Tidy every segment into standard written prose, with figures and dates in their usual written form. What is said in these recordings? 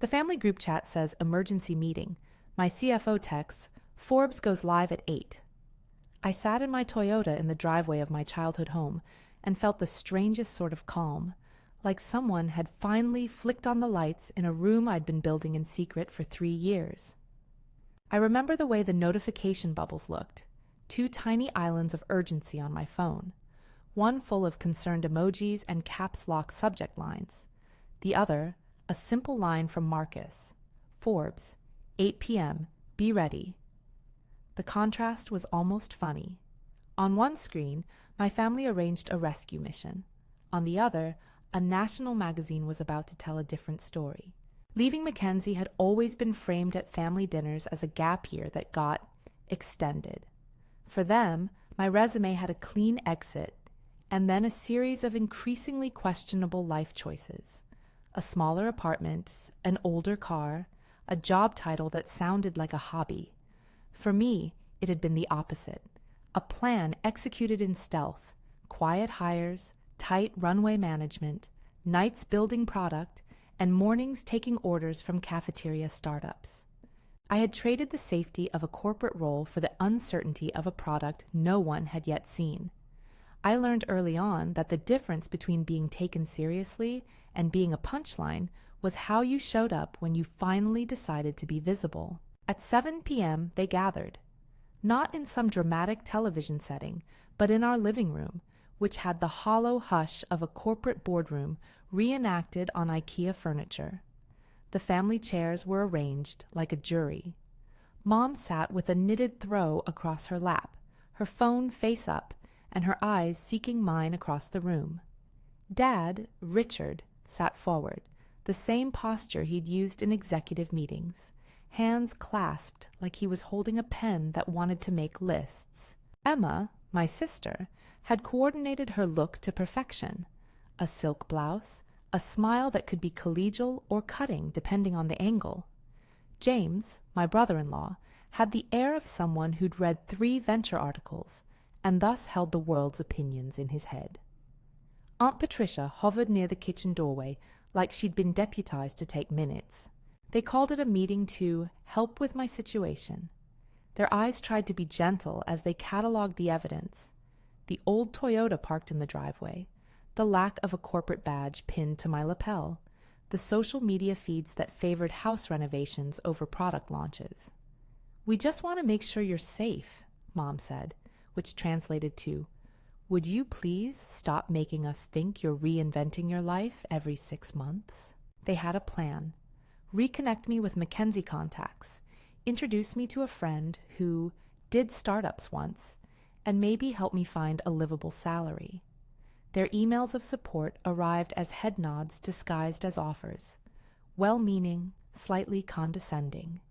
The family group chat says emergency meeting. My CFO texts, Forbes goes live at 8. I sat in my Toyota in the driveway of my childhood home and felt the strangest sort of calm, like someone had finally flicked on the lights in a room I'd been building in secret for 3 years. I remember the way the notification bubbles looked, 2 tiny islands of urgency on my phone, one full of concerned emojis and caps lock subject lines, the other a simple line from Marcus, Forbes, 8 p.m., be ready. The contrast was almost funny. On one screen, my family arranged a rescue mission. On the other, a national magazine was about to tell a different story. Leaving Mackenzie had always been framed at family dinners as a gap year that got extended. For them, my resume had a clean exit and then a series of increasingly questionable life choices. A smaller apartment, an older car, a job title that sounded like a hobby. For me, it had been the opposite. A plan executed in stealth, quiet hires, tight runway management, nights building product, and mornings taking orders from cafeteria startups. I had traded the safety of a corporate role for the uncertainty of a product no one had yet seen. I learned early on that the difference between being taken seriously and being a punchline was how you showed up when you finally decided to be visible. At 7 p.m., they gathered. Not in some dramatic television setting, but in our living room, which had the hollow hush of a corporate boardroom reenacted on IKEA furniture. The family chairs were arranged like a jury. Mom sat with a knitted throw across her lap, her phone face up, and her eyes seeking mine across the room. Dad, Richard, sat forward, the same posture he'd used in executive meetings, hands clasped like he was holding a pen that wanted to make lists. Emma, my sister, had coordinated her look to perfection. A silk blouse, a smile that could be collegial or cutting depending on the angle. James, my brother-in-law, had the air of someone who'd read 3 venture articles and thus held the world's opinions in his head. Aunt Patricia hovered near the kitchen doorway like she'd been deputized to take minutes. They called it a meeting to help with my situation. Their eyes tried to be gentle as they cataloged the evidence. The old Toyota parked in the driveway, the lack of a corporate badge pinned to my lapel, the social media feeds that favored house renovations over product launches. "We just want to make sure you're safe," Mom said, which translated to, "Would you please stop making us think you're reinventing your life every 6 months?" They had a plan. Reconnect me with Mackenzie contacts, introduce me to a friend who did startups once, and maybe help me find a livable salary. Their emails of support arrived as head nods disguised as offers, well-meaning, slightly condescending.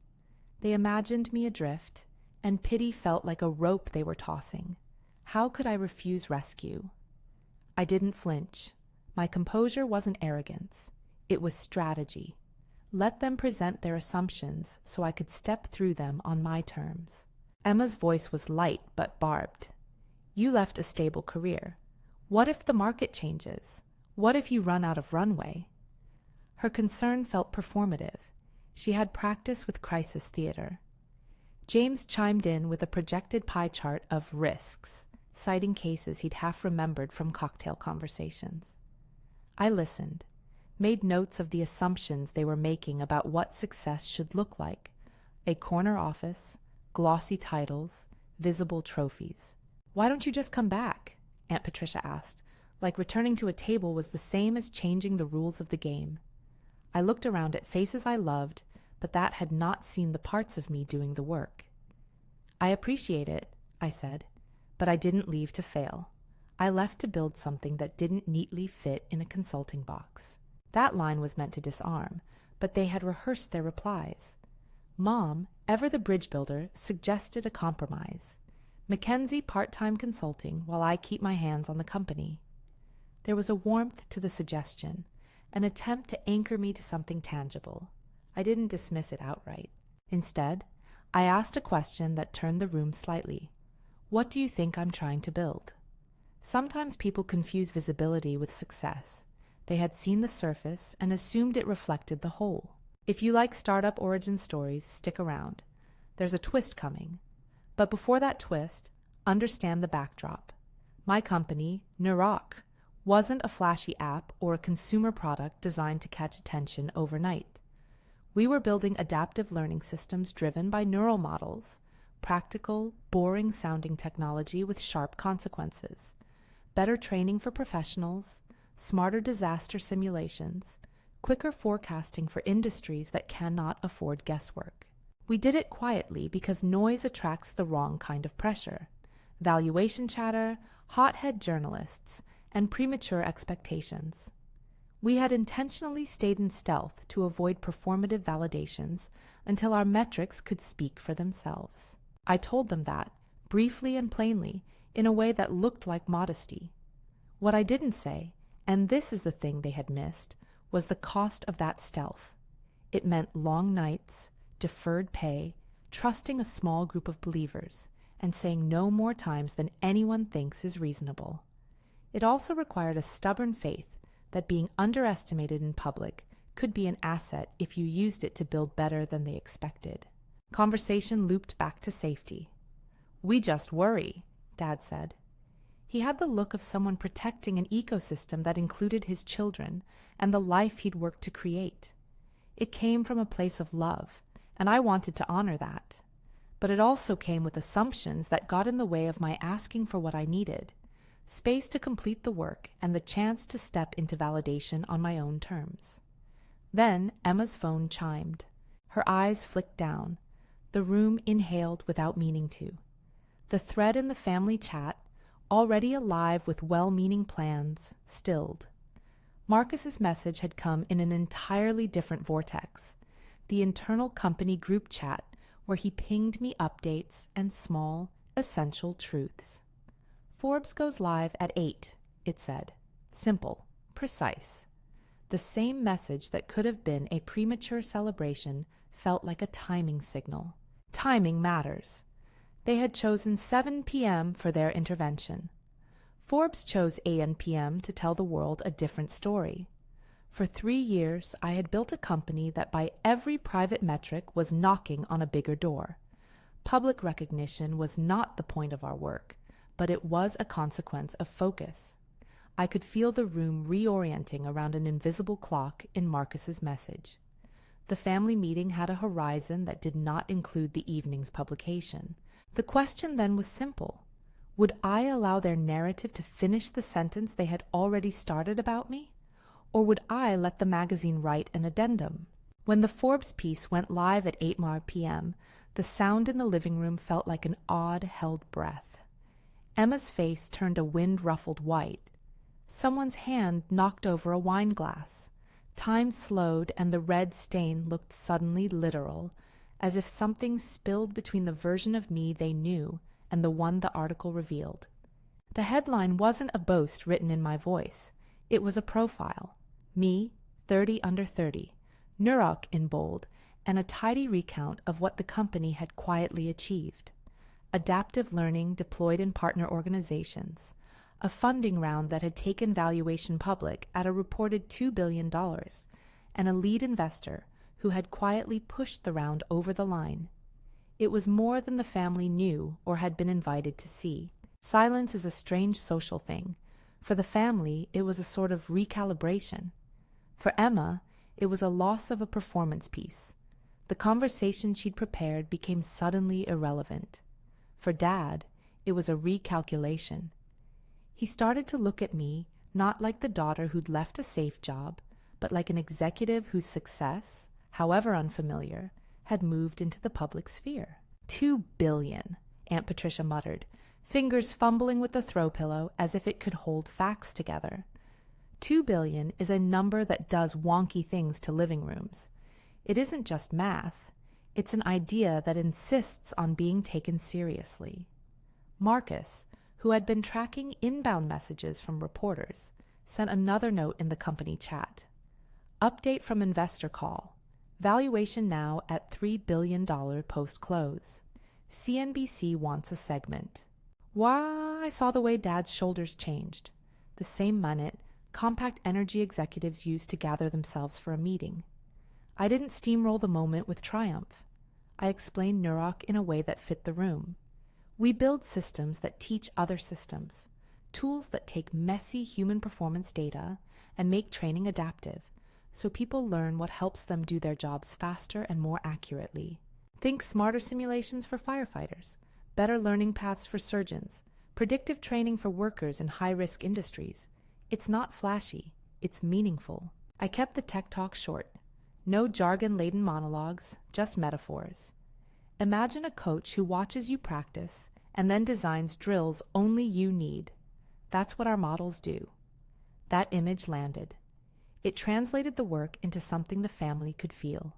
They imagined me adrift, and pity felt like a rope they were tossing. How could I refuse rescue? I didn't flinch. My composure wasn't arrogance. It was strategy. Let them present their assumptions so I could step through them on my terms. Emma's voice was light but barbed. "You left a stable career. What if the market changes? What if you run out of runway?" Her concern felt performative. She had practice with crisis theater. James chimed in with a projected pie chart of risks, citing cases he'd half remembered from cocktail conversations. I listened, made notes of the assumptions they were making about what success should look like: a corner office, glossy titles, visible trophies. "Why don't you just come back?" Aunt Patricia asked, like returning to a table was the same as changing the rules of the game. I looked around at faces I loved, but that had not seen the parts of me doing the work. "I appreciate it," I said, "but I didn't leave to fail. I left to build something that didn't neatly fit in a consulting box." That line was meant to disarm, but they had rehearsed their replies. Mom, ever the bridge builder, suggested a compromise. Mackenzie part-time consulting while I keep my hands on the company. There was a warmth to the suggestion, an attempt to anchor me to something tangible. I didn't dismiss it outright. Instead, I asked a question that turned the room slightly. "What do you think I'm trying to build?" Sometimes people confuse visibility with success. They had seen the surface and assumed it reflected the whole. If you like startup origin stories, stick around. There's a twist coming. But before that twist, understand the backdrop. My company, Neuroc, wasn't a flashy app or a consumer product designed to catch attention overnight. We were building adaptive learning systems driven by neural models, practical, boring-sounding technology with sharp consequences, better training for professionals, smarter disaster simulations, quicker forecasting for industries that cannot afford guesswork. We did it quietly because noise attracts the wrong kind of pressure: valuation chatter, hothead journalists, and premature expectations. We had intentionally stayed in stealth to avoid performative validations until our metrics could speak for themselves. I told them that, briefly and plainly, in a way that looked like modesty. What I didn't say, and this is the thing they had missed, was the cost of that stealth. It meant long nights, deferred pay, trusting a small group of believers, and saying no more times than anyone thinks is reasonable. It also required a stubborn faith that being underestimated in public could be an asset if you used it to build better than they expected. Conversation looped back to safety. "We just worry," Dad said. He had the look of someone protecting an ecosystem that included his children and the life he'd worked to create. It came from a place of love, and I wanted to honor that. But it also came with assumptions that got in the way of my asking for what I needed: space to complete the work and the chance to step into validation on my own terms. Then Emma's phone chimed. Her eyes flicked down. The room inhaled without meaning to. The thread in the family chat, already alive with well-meaning plans, stilled. Marcus's message had come in an entirely different vortex, the internal company group chat where he pinged me updates and small, essential truths. "Forbes goes live at 8, it said. Simple, precise. The same message that could have been a premature celebration felt like a timing signal. Timing matters. They had chosen 7 p.m. for their intervention. Forbes chose 8 p.m. to tell the world a different story. For 3 years, I had built a company that by every private metric was knocking on a bigger door. Public recognition was not the point of our work, but it was a consequence of focus. I could feel the room reorienting around an invisible clock in Marcus's message. The family meeting had a horizon that did not include the evening's publication. The question then was simple. Would I allow their narrative to finish the sentence they had already started about me? Or would I let the magazine write an addendum? When the Forbes piece went live at 8 p.m., the sound in the living room felt like an odd held breath. Emma's face turned a wind-ruffled white. Someone's hand knocked over a wine glass. Time slowed, and the red stain looked suddenly literal, as if something spilled between the version of me they knew and the one the article revealed. The headline wasn't a boast written in my voice. It was a profile. Me, 30 under 30, Neuroc in bold, and a tidy recount of what the company had quietly achieved. Adaptive learning deployed in partner organizations, a funding round that had taken valuation public at a reported $2 billion, and a lead investor who had quietly pushed the round over the line. It was more than the family knew or had been invited to see. Silence is a strange social thing. For the family, it was a sort of recalibration. For Emma, it was a loss of a performance piece. The conversation she'd prepared became suddenly irrelevant. For Dad, it was a recalculation. He started to look at me not like the daughter who'd left a safe job, but like an executive whose success, however unfamiliar, had moved into the public sphere. $2 billion, Aunt Patricia muttered, fingers fumbling with the throw pillow as if it could hold facts together. $2 billion is a number that does wonky things to living rooms. It isn't just math. It's an idea that insists on being taken seriously. Marcus, who had been tracking inbound messages from reporters, sent another note in the company chat. Update from investor call. Valuation now at $3 billion post-close. CNBC wants a segment. Why, I saw the way Dad's shoulders changed. The same minute, compact energy executives used to gather themselves for a meeting. I didn't steamroll the moment with triumph. I explained Neurok in a way that fit the room. We build systems that teach other systems, tools that take messy human performance data and make training adaptive, so people learn what helps them do their jobs faster and more accurately. Think smarter simulations for firefighters, better learning paths for surgeons, predictive training for workers in high-risk industries. It's not flashy, it's meaningful. I kept the tech talk short. No jargon-laden monologues, just metaphors. Imagine a coach who watches you practice and then designs drills only you need. That's what our models do. That image landed. It translated the work into something the family could feel.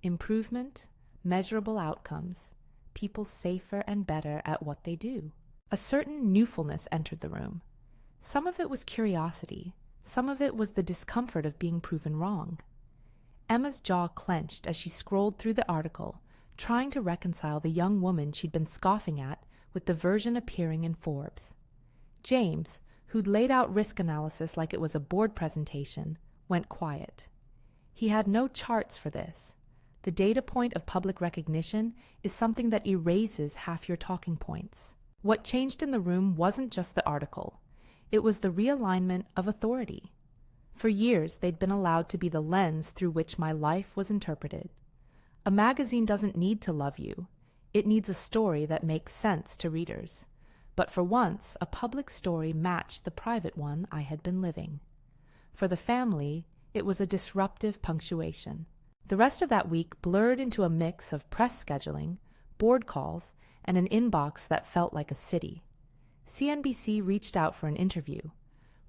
Improvement, measurable outcomes, people safer and better at what they do. A certain newfulness entered the room. Some of it was curiosity. Some of it was the discomfort of being proven wrong. Emma's jaw clenched as she scrolled through the article, trying to reconcile the young woman she'd been scoffing at with the version appearing in Forbes. James, who'd laid out risk analysis like it was a board presentation, went quiet. He had no charts for this. The data point of public recognition is something that erases half your talking points. What changed in the room wasn't just the article. It was the realignment of authority. For years, they'd been allowed to be the lens through which my life was interpreted. A magazine doesn't need to love you. It needs a story that makes sense to readers. But for once, a public story matched the private one I had been living. For the family, it was a disruptive punctuation. The rest of that week blurred into a mix of press scheduling, board calls, and an inbox that felt like a city. CNBC reached out for an interview.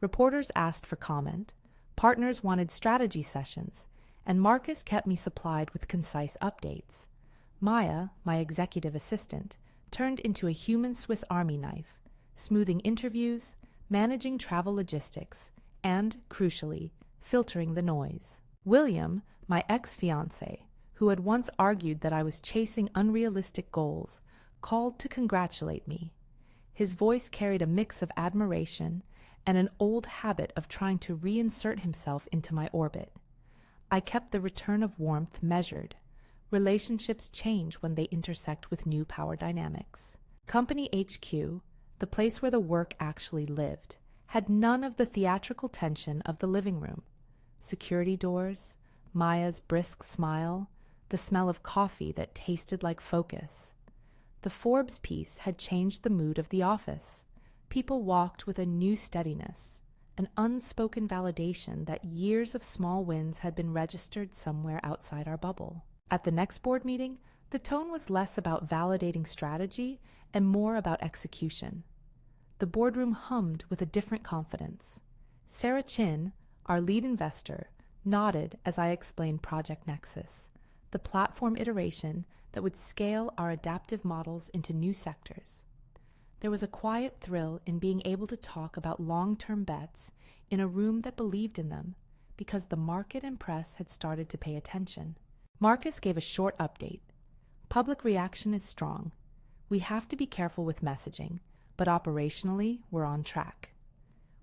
Reporters asked for comment. Partners wanted strategy sessions, and Marcus kept me supplied with concise updates. Maya, my executive assistant, turned into a human Swiss Army knife, smoothing interviews, managing travel logistics, and, crucially, filtering the noise. William, my ex-fiancé, who had once argued that I was chasing unrealistic goals, called to congratulate me. His voice carried a mix of admiration and an old habit of trying to reinsert himself into my orbit. I kept the return of warmth measured. Relationships change when they intersect with new power dynamics. Company HQ, the place where the work actually lived, had none of the theatrical tension of the living room. Security doors, Maya's brisk smile, the smell of coffee that tasted like focus. The Forbes piece had changed the mood of the office. People walked with a new steadiness, an unspoken validation that years of small wins had been registered somewhere outside our bubble. At the next board meeting, the tone was less about validating strategy and more about execution. The boardroom hummed with a different confidence. Sarah Chin, our lead investor, nodded as I explained Project Nexus, the platform iteration that would scale our adaptive models into new sectors. There was a quiet thrill in being able to talk about long-term bets in a room that believed in them because the market and press had started to pay attention. Marcus gave a short update. Public reaction is strong. We have to be careful with messaging, but operationally, we're on track.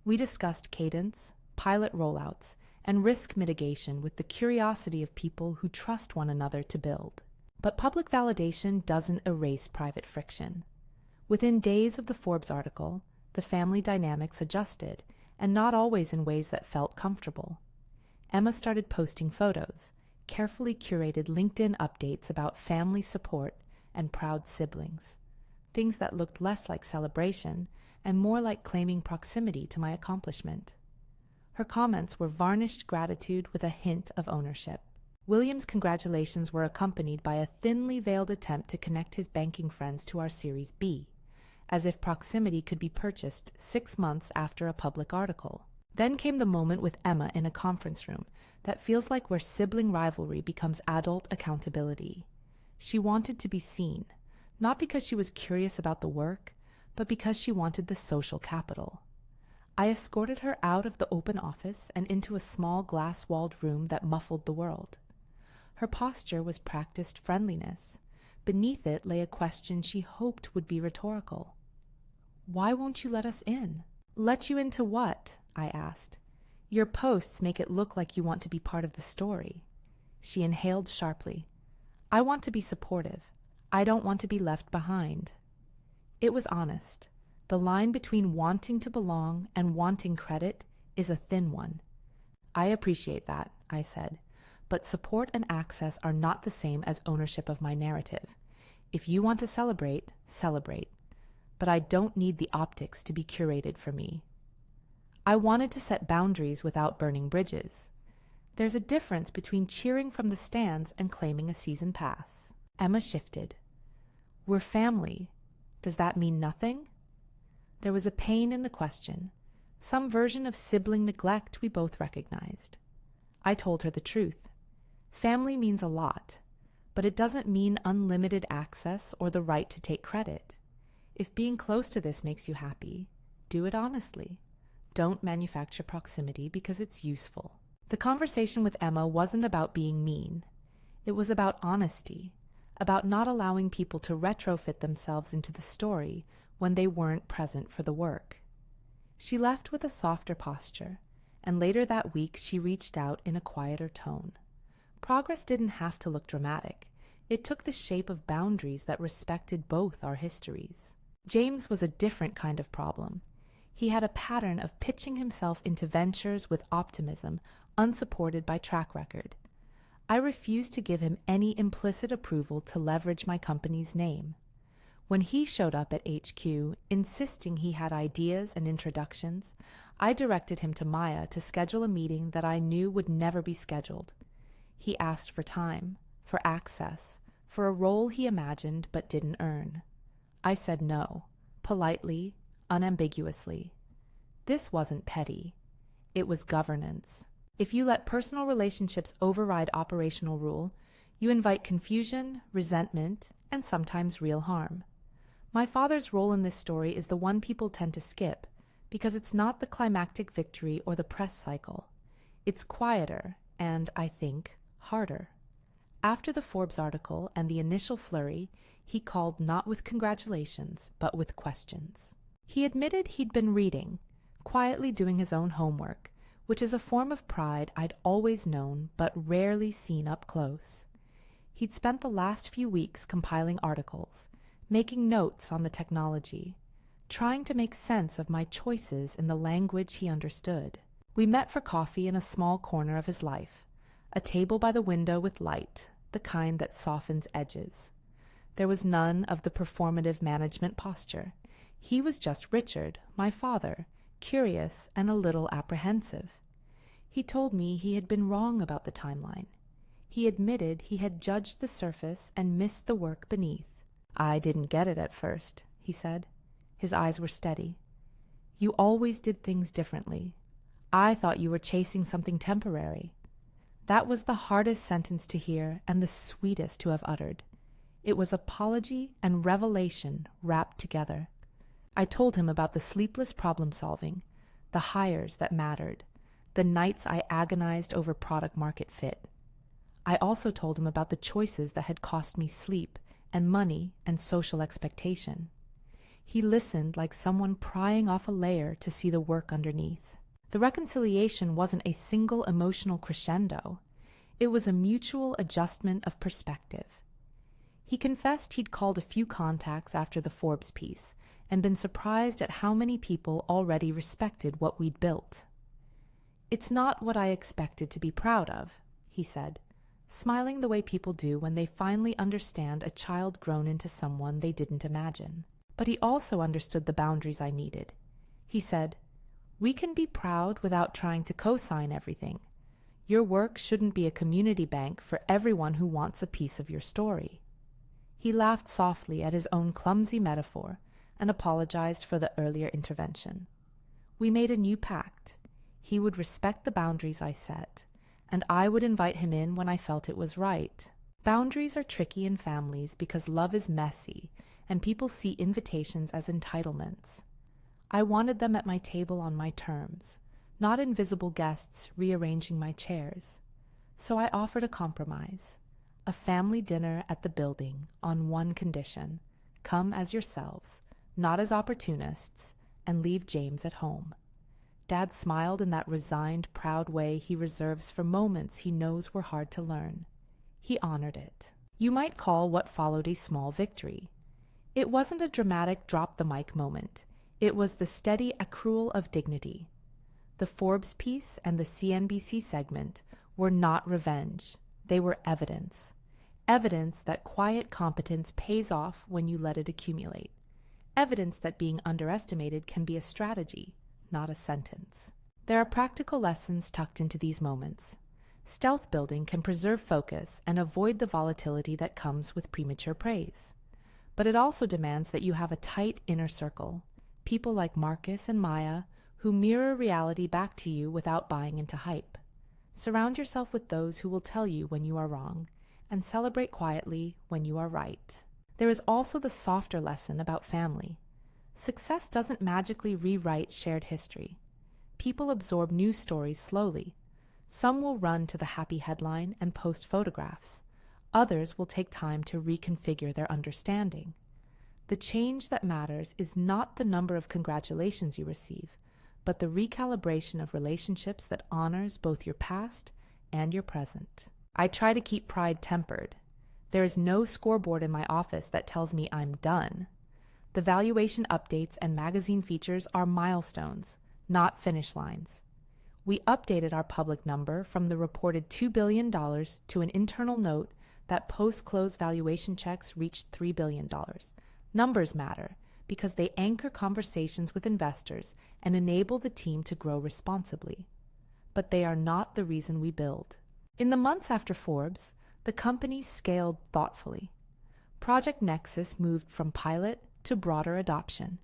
We discussed cadence, pilot rollouts, and risk mitigation with the curiosity of people who trust one another to build. But public validation doesn't erase private friction. Within days of the Forbes article, the family dynamics adjusted, and not always in ways that felt comfortable. Emma started posting photos, carefully curated LinkedIn updates about family support and proud siblings, things that looked less like celebration and more like claiming proximity to my accomplishment. Her comments were varnished gratitude with a hint of ownership. William's congratulations were accompanied by a thinly veiled attempt to connect his banking friends to our Series B, as if proximity could be purchased 6 months after a public article. Then came the moment with Emma in a conference room that feels like where sibling rivalry becomes adult accountability. She wanted to be seen, not because she was curious about the work, but because she wanted the social capital. I escorted her out of the open office and into a small glass-walled room that muffled the world. Her posture was practiced friendliness. Beneath it lay a question she hoped would be rhetorical. "Why won't you let us in?" "Let you into what?" I asked. "Your posts make it look like you want to be part of the story." She inhaled sharply. I want to be supportive. I don't want to be left behind. It was honest. The line between wanting to belong and wanting credit is a thin one. I appreciate that, I said, but support and access are not the same as ownership of my narrative. If you want to celebrate, celebrate. But I don't need the optics to be curated for me. I wanted to set boundaries without burning bridges. There's a difference between cheering from the stands and claiming a season pass. Emma shifted. We're family. Does that mean nothing? There was a pain in the question, some version of sibling neglect we both recognized. I told her the truth. Family means a lot, but it doesn't mean unlimited access or the right to take credit. If being close to this makes you happy, do it honestly. Don't manufacture proximity because it's useful. The conversation with Emma wasn't about being mean. It was about honesty, about not allowing people to retrofit themselves into the story when they weren't present for the work. She left with a softer posture, and later that week she reached out in a quieter tone. Progress didn't have to look dramatic. It took the shape of boundaries that respected both our histories. James was a different kind of problem. He had a pattern of pitching himself into ventures with optimism, unsupported by track record. I refused to give him any implicit approval to leverage my company's name. When he showed up at HQ, insisting he had ideas and introductions, I directed him to Maya to schedule a meeting that I knew would never be scheduled. He asked for time, for access, for a role he imagined but didn't earn. I said no, politely, unambiguously. This wasn't petty. It was governance. If you let personal relationships override operational rule, you invite confusion, resentment, and sometimes real harm. My father's role in this story is the one people tend to skip, because it's not the climactic victory or the press cycle. It's quieter and, I think, harder. After the Forbes article and the initial flurry, he called not with congratulations, but with questions. He admitted he'd been reading, quietly doing his own homework, which is a form of pride I'd always known but rarely seen up close. He'd spent the last few weeks compiling articles, making notes on the technology, trying to make sense of my choices in the language he understood. We met for coffee in a small corner of his life, a table by the window with light, the kind that softens edges. There was none of the performative management posture. He was just Richard, my father, curious and a little apprehensive. He told me he had been wrong about the timeline. He admitted he had judged the surface and missed the work beneath. I didn't get it at first, he said. His eyes were steady. You always did things differently. I thought you were chasing something temporary. That was the hardest sentence to hear and the sweetest to have uttered. It was apology and revelation wrapped together. I told him about the sleepless problem-solving, the hires that mattered, the nights I agonized over product-market fit. I also told him about the choices that had cost me sleep and money and social expectation. He listened like someone prying off a layer to see the work underneath. The reconciliation wasn't a single emotional crescendo. It was a mutual adjustment of perspective. He confessed he'd called a few contacts after the Forbes piece and been surprised at how many people already respected what we'd built. It's not what I expected to be proud of, he said, smiling the way people do when they finally understand a child grown into someone they didn't imagine. But he also understood the boundaries I needed. He said, we can be proud without trying to co-sign everything. Your work shouldn't be a community bank for everyone who wants a piece of your story. He laughed softly at his own clumsy metaphor and apologized for the earlier intervention. We made a new pact. He would respect the boundaries I set, and I would invite him in when I felt it was right. Boundaries are tricky in families because love is messy, and people see invitations as entitlements. I wanted them at my table on my terms, not invisible guests rearranging my chairs. So I offered a compromise, a family dinner at the building on one condition: come as yourselves, not as opportunists, and leave James at home. Dad smiled in that resigned, proud way he reserves for moments he knows were hard to learn. He honored it. You might call what followed a small victory. It wasn't a dramatic drop-the-mic moment. It was the steady accrual of dignity. The Forbes piece and the CNBC segment were not revenge. They were evidence. Evidence that quiet competence pays off when you let it accumulate. Evidence that being underestimated can be a strategy, not a sentence. There are practical lessons tucked into these moments. Stealth building can preserve focus and avoid the volatility that comes with premature praise. But it also demands that you have a tight inner circle, people like Marcus and Maya, who mirror reality back to you without buying into hype. Surround yourself with those who will tell you when you are wrong, and celebrate quietly when you are right. There is also the softer lesson about family. Success doesn't magically rewrite shared history. People absorb news stories slowly. Some will run to the happy headline and post photographs. Others will take time to reconfigure their understanding. The change that matters is not the number of congratulations you receive, but the recalibration of relationships that honors both your past and your present. I try to keep pride tempered. There is no scoreboard in my office that tells me I'm done. The valuation updates and magazine features are milestones, not finish lines. We updated our public number from the reported $2 billion to an internal note that post-close valuation checks reached $3 billion. Numbers matter because they anchor conversations with investors and enable the team to grow responsibly. But they are not the reason we build. In the months after Forbes, the company scaled thoughtfully. Project Nexus moved from pilot to broader adoption.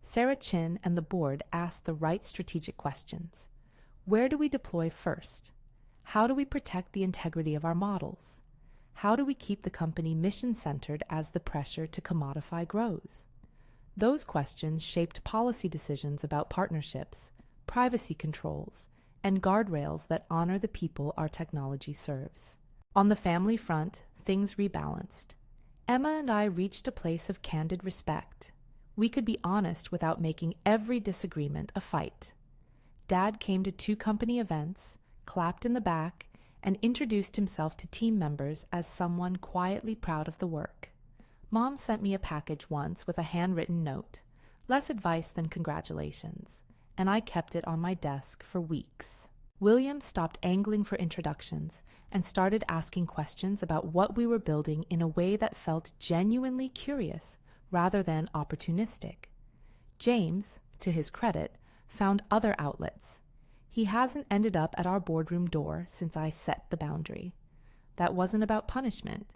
Sarah Chin and the board asked the right strategic questions. Where do we deploy first? How do we protect the integrity of our models? How do we keep the company mission-centered as the pressure to commodify grows? Those questions shaped policy decisions about partnerships, privacy controls, and guardrails that honor the people our technology serves. On the family front, things rebalanced. Emma and I reached a place of candid respect. We could be honest without making every disagreement a fight. Dad came to 2 company events, clapped in the back, and introduced himself to team members as someone quietly proud of the work. Mom sent me a package once with a handwritten note, less advice than congratulations, and I kept it on my desk for weeks. William stopped angling for introductions and started asking questions about what we were building in a way that felt genuinely curious rather than opportunistic. James, to his credit, found other outlets. He hasn't ended up at our boardroom door since I set the boundary. That wasn't about punishment.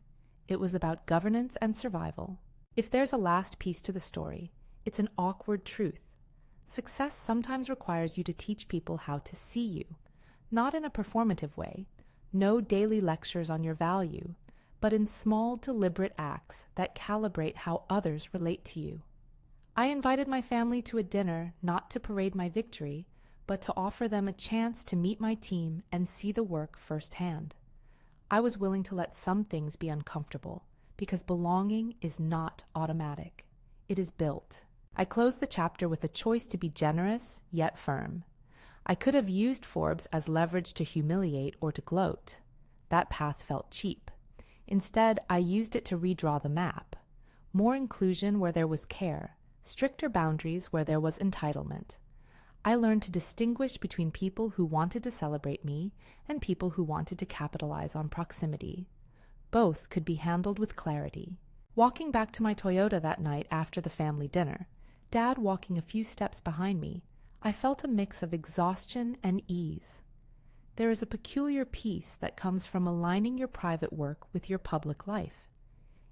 It was about governance and survival. If there's a last piece to the story, it's an awkward truth. Success sometimes requires you to teach people how to see you, not in a performative way, no daily lectures on your value, but in small, deliberate acts that calibrate how others relate to you. I invited my family to a dinner not to parade my victory, but to offer them a chance to meet my team and see the work firsthand. I was willing to let some things be uncomfortable, because belonging is not automatic. It is built. I closed the chapter with a choice to be generous, yet firm. I could have used Forbes as leverage to humiliate or to gloat. That path felt cheap. Instead, I used it to redraw the map. More inclusion where there was care, stricter boundaries where there was entitlement. I learned to distinguish between people who wanted to celebrate me and people who wanted to capitalize on proximity. Both could be handled with clarity. Walking back to my Toyota that night after the family dinner, Dad walking a few steps behind me, I felt a mix of exhaustion and ease. There is a peculiar peace that comes from aligning your private work with your public life.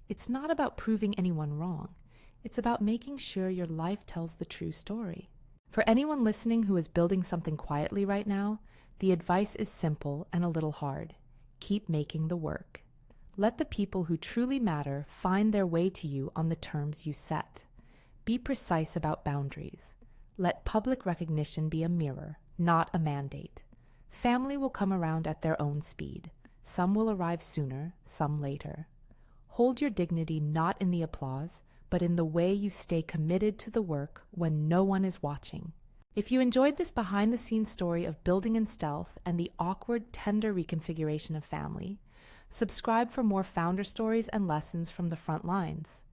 It's not about proving anyone wrong. It's about making sure your life tells the true story. For anyone listening who is building something quietly right now, the advice is simple and a little hard. Keep making the work. Let the people who truly matter find their way to you on the terms you set. Be precise about boundaries. Let public recognition be a mirror, not a mandate. Family will come around at their own speed. Some will arrive sooner, some later. Hold your dignity not in the applause, but in the way you stay committed to the work when no one is watching. If you enjoyed this behind-the-scenes story of building in stealth and the awkward, tender reconfiguration of family, subscribe for more founder stories and lessons from the front lines.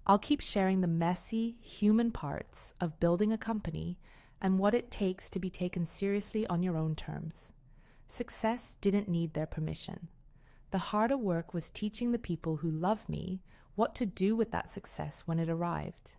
I'll keep sharing the messy, human parts of building a company and what it takes to be taken seriously on your own terms. Success didn't need their permission. The harder work was teaching the people who love me what to do with that success when it arrived.